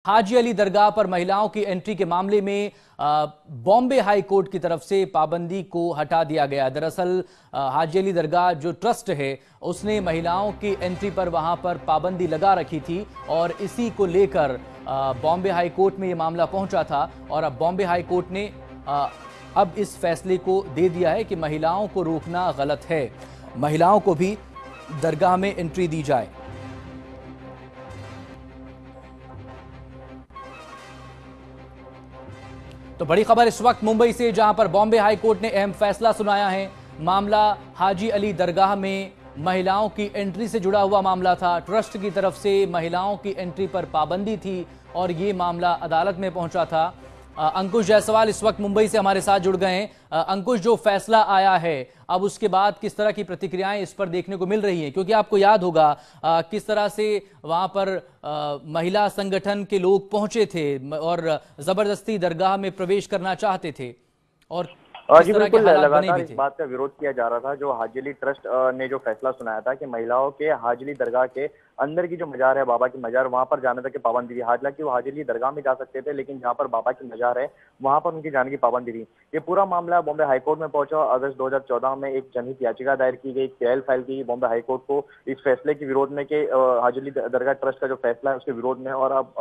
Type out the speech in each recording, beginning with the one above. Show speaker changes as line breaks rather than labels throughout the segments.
हाजी अली दरगाह पर महिलाओं की एंट्री के मामले में बॉम्बे हाई कोर्ट की तरफ से पाबंदी को हटा दिया गया। दरअसल हाजी अली दरगाह जो ट्रस्ट है उसने महिलाओं की एंट्री पर वहां पर पाबंदी लगा रखी थी और इसी को लेकर बॉम्बे हाई कोर्ट में यह मामला पहुंचा था और अब बॉम्बे हाई कोर्ट ने अब इस फैसले को दे दिया है कि महिलाओं को रोकना गलत है, महिलाओं को भी दरगाह में एंट्री दी जाए। तो बड़ी खबर इस वक्त मुंबई से, जहां पर बॉम्बे हाई कोर्ट ने अहम फैसला सुनाया है। मामला हाजी अली दरगाह में महिलाओं की एंट्री से जुड़ा हुआ मामला था। ट्रस्ट की तरफ से महिलाओं की एंट्री पर पाबंदी थी और ये मामला अदालत में पहुंचा था। अंकुश जायसवाल इस वक्त मुंबई से हमारे साथ जुड़ गए हैं। अंकुश, जो फैसला आया है अब उसके बाद किस तरह की प्रतिक्रियाएं इस पर देखने को मिल रही हैं, क्योंकि आपको याद होगा किस तरह से वहां पर महिला संगठन के लोग पहुंचे थे और जबरदस्ती दरगाह में प्रवेश करना चाहते थे और
जी बिल्कुल, लगातार इस बात का विरोध किया जा रहा था। जो हाजी अली ट्रस्ट ने जो फैसला सुनाया था कि महिलाओं के हाजी अली दरगाह के अंदर की जो मजार है, बाबा की मजार, वहां पर जाने तक की पाबंदी थी। हालांकि वो हाजी अली दरगाह में जा सकते थे, लेकिन जहां पर बाबा की मजार है वहां पर उनकी जाने की पाबंदी थी। ये पूरा मामला बॉम्बे हाईकोर्ट में पहुंचा। अगस्त 2014 में एक जनहित याचिका दायर की गई, पीआईएल फाइल की बॉम्बे हाईकोर्ट को इस फैसले के विरोध में कि हाजी अली दरगाह ट्रस्ट का जो फैसला है उसके विरोध में। और अब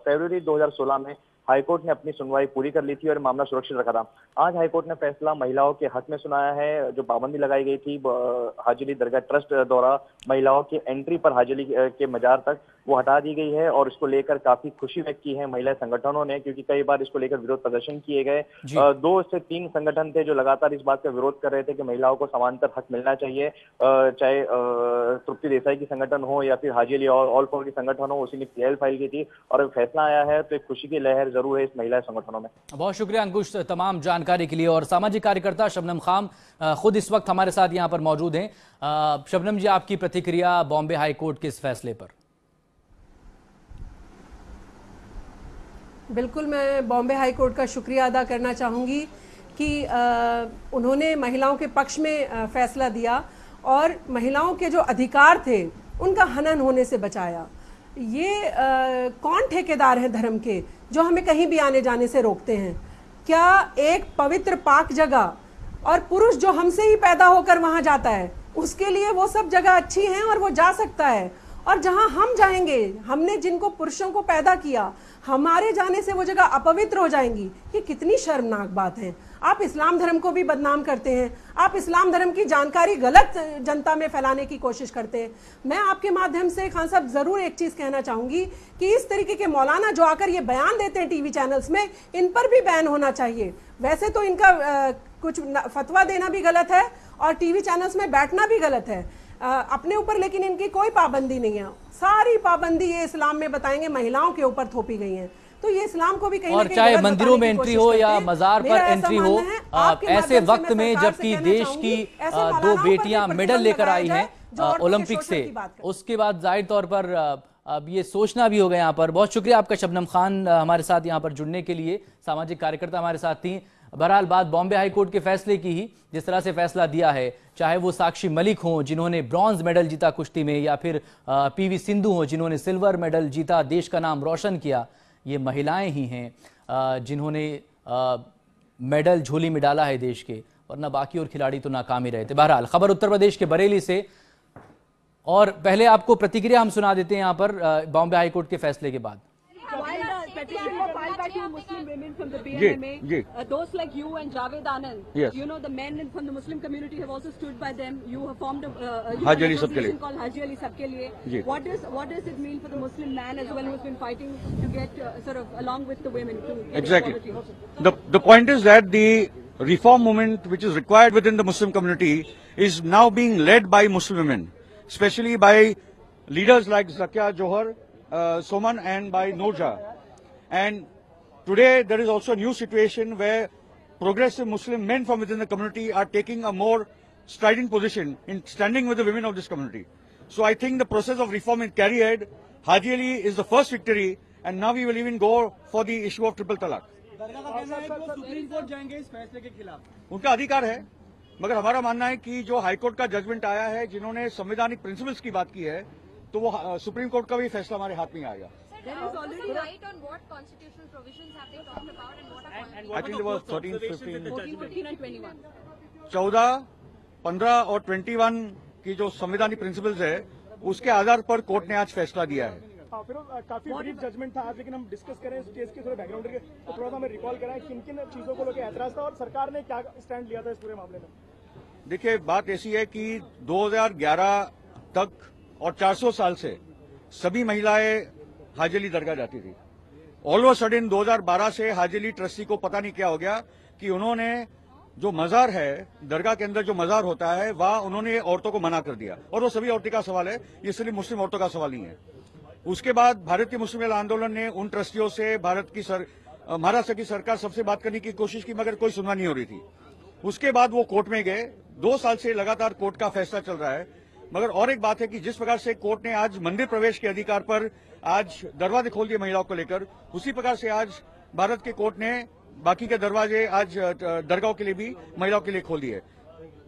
फरवरी 2016 में हाईकोर्ट ने अपनी सुनवाई पूरी कर ली थी और मामला सुरक्षित रखा था। आज हाईकोर्ट ने फैसला महिलाओं के हक में सुनाया है। जो पाबंदी लगाई गई थी हाजी अली दरगाह ट्रस्ट द्वारा महिलाओं की एंट्री पर हाजी अली के मजार तक, वो हटा दी गई है और इसको लेकर काफी खुशी व्यक्त की है महिला संगठनों ने, क्योंकि कई बार इसको लेकर विरोध प्रदर्शन किए गए। 2 से 3 संगठन थे जो लगातार इस बात का विरोध कर रहे थे कि महिलाओं को समांतर हक मिलना चाहिए, चाहे तृप्ति देसाई की संगठन हो या फिर हाजी अली ऑल फॉर की संगठन हो। उसी ने पीआईएल फाइल की थी और फैसला आया है तो एक खुशी की लहर जरूर है इस महिला संगठनों में।
बहुत शुक्रिया अंकुश तमाम जानकारी के लिए। और सामाजिक कार्यकर्ता शबनम खान खुद इस वक्त हमारे साथ यहां पर मौजूद हैं। शबनम जी, आपकी प्रतिक्रिया बॉम्बे हाई कोर्ट के इस फैसले पर?
बिल्कुल, मैं बॉम्बे हाई कोर्ट का शुक्रिया अदा करना चाहूँगी कि उन्होंने महिलाओं के पक्ष में फैसला दिया और महिलाओं के जो अधिकार थे उनका हनन होने से बचाया। ये कौन ठेकेदार हैं धर्म के जो हमें कहीं भी आने जाने से रोकते हैं? क्या एक पवित्र पाक जगह और पुरुष जो हमसे ही पैदा होकर वहां जाता है उसके लिए वो सब जगह अच्छी हैं और वो जा सकता है, और जहां हम जाएंगे, हमने जिनको पुरुषों को पैदा किया, हमारे जाने से वो जगह अपवित्र हो जाएंगी? ये कितनी शर्मनाक बात है। आप इस्लाम धर्म को भी बदनाम करते हैं, आप इस्लाम धर्म की जानकारी गलत जनता में फैलाने की कोशिश करते हैं। मैं आपके माध्यम से खान साहब जरूर एक चीज कहना चाहूंगी कि इस तरीके के मौलाना जो आकर ये बयान देते हैं टीवी चैनल्स में, इन पर भी बैन होना चाहिए। वैसे तो इनका कुछ फतवा देना भी गलत है और टीवी चैनल्स में बैठना भी गलत है अपने ऊपर, लेकिन इनकी कोई पाबंदी नहीं है। सारी पाबंदी ये इस्लाम में बताएंगे महिलाओं के ऊपर थोपी गई है। तो ये इस्लाम को भी कहीं
और चाहे मंदिरों में एंट्री हो या मजार पर एंट्री हो, ऐसे वक्त में जबकि देश की 2 बेटियां मेडल लेकर आई हैं ओलंपिक से, उसके बाद जाहिर तौर पर अब ये सोचना भी होगा यहाँ पर। बहुत शुक्रिया आपका शबनम खान हमारे साथ यहाँ पर जुड़ने के लिए। सामाजिक कार्यकर्ता हमारे साथ थी। बहरहाल बात बॉम्बे हाई कोर्ट के फैसले की ही, जिस तरह से फैसला दिया है, चाहे वो साक्षी मलिक हों जिन्होंने ब्रॉन्ज मेडल जीता कुश्ती में, या फिर पीवी सिंधु हों जिन्होंने सिल्वर मेडल जीता, देश का नाम रोशन किया, ये महिलाएं ही हैं जिन्होंने मेडल झोली में डाला है देश के, वरना बाकी और खिलाड़ी तो नाकाम ही रहे थे। बहरहाल खबर उत्तर प्रदेश के बरेली से, और पहले आपको प्रतिक्रिया हम सुना देते हैं यहाँ पर बॉम्बे हाई कोर्ट के फैसले के बाद।
Muslim women from the BMMA, those like you and Javed Anand, yes. You know, the men from the Muslim community have also stood by them. You have formed a association called Haji Ali Sabke Liye. What does it mean for the Muslim man as well, who's been fighting to get sort of along with the women to get
exactly
equality?
The point is that the reform movement which is required within the Muslim community is now being led by Muslim women, especially by leaders like Zakia Johar, Soman, and by Noorja. And today there is also a new situation where progressive Muslim men from within the community are taking a more strident position in standing with the women of this community. So I think the process of reform is carried. Haji Ali is the first victory, and now we will even go for the issue of triple talaq.
Supreme court जाएंगे इस फैसले के खिलाफ?
उनका अधिकार है, मगर हमारा मानना है कि जो हाईकोर्ट का जजमेंट आया है, जिन्होंने संवैधानिक प्रिंसिपल्स की बात की है, तो वो सुप्रीम कोर्ट का भी फैसला हमारे हाथ में आएगा। I think there was 13, 15,
14 and 21.
14, 15 और 21 की जो संवैधानिक प्रिंसिपल्स है उसके आधार पर कोर्ट ने आज फैसला दिया है।
काफी ब्रीफ जजमेंट था आज, लेकिन हम डिस्कस करें इस केस के थोड़े बैकग्राउंड के तो थोड़ा सा हमें रिकॉल कराएं किन किन चीजों को लेकर ऐतराज था और सरकार ने क्या स्टैंड लिया था इस पूरे मामले में।
देखिए, बात ऐसी है कि 2011 तक और 400 साल से सभी महिलाएं हाजी अली दरगाह जाती थी। ऑल ऑफ सडन 2012 से हाजी अली ट्रस्टी को पता नहीं क्या हो गया कि उन्होंने जो मजार है, दरगाह के अंदर जो मजार होता है, वह उन्होंने औरतों को मना कर दिया। और वो सभी औरतों का सवाल है, ये सिर्फ मुस्लिम औरतों का सवाल नहीं है। उसके बाद भारतीय मुस्लिम महिला आंदोलन ने उन ट्रस्टियों से महाराष्ट्र की सरकार सबसे बात करने की कोशिश की, मगर कोई सुनवाई नहीं हो रही थी। उसके बाद वो कोर्ट में गए। 2 साल से लगातार कोर्ट का फैसला चल रहा है। मगर और एक बात है कि जिस प्रकार से कोर्ट ने आज मंदिर प्रवेश के अधिकार पर आज दरवाजे खोल दिए महिलाओं को लेकर, उसी प्रकार से आज भारत के कोर्ट ने बाकी के दरवाजे आज दरगाहों के लिए भी महिलाओं के लिए खोल दिए।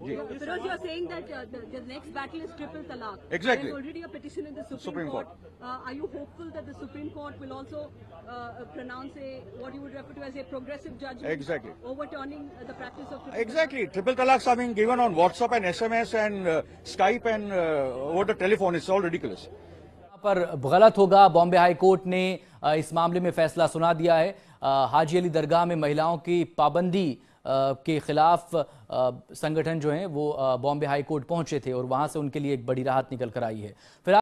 Firoz, you are saying that the next battle is triple talaq.
Exactly.
There is already a petition in the Supreme Court. Are you hopeful that the Supreme Court will also pronounce what you would refer to as a progressive judgment?
Exactly.
Overturning the practice of triple
Exactly. Triple talaqs are being given on WhatsApp and SMS and Skype and over the telephone. It's all ridiculous.
पर गलत होगा। Bombay high court ने इस मामले में फैसला सुना दिया है। हाजी अली दरगाह में महिलाओं की पाबंदी के खिलाफ संगठन जो हैं वो बॉम्बे हाई कोर्ट पहुंचे थे और वहां से उनके लिए एक बड़ी राहत निकल कर आई है। फिर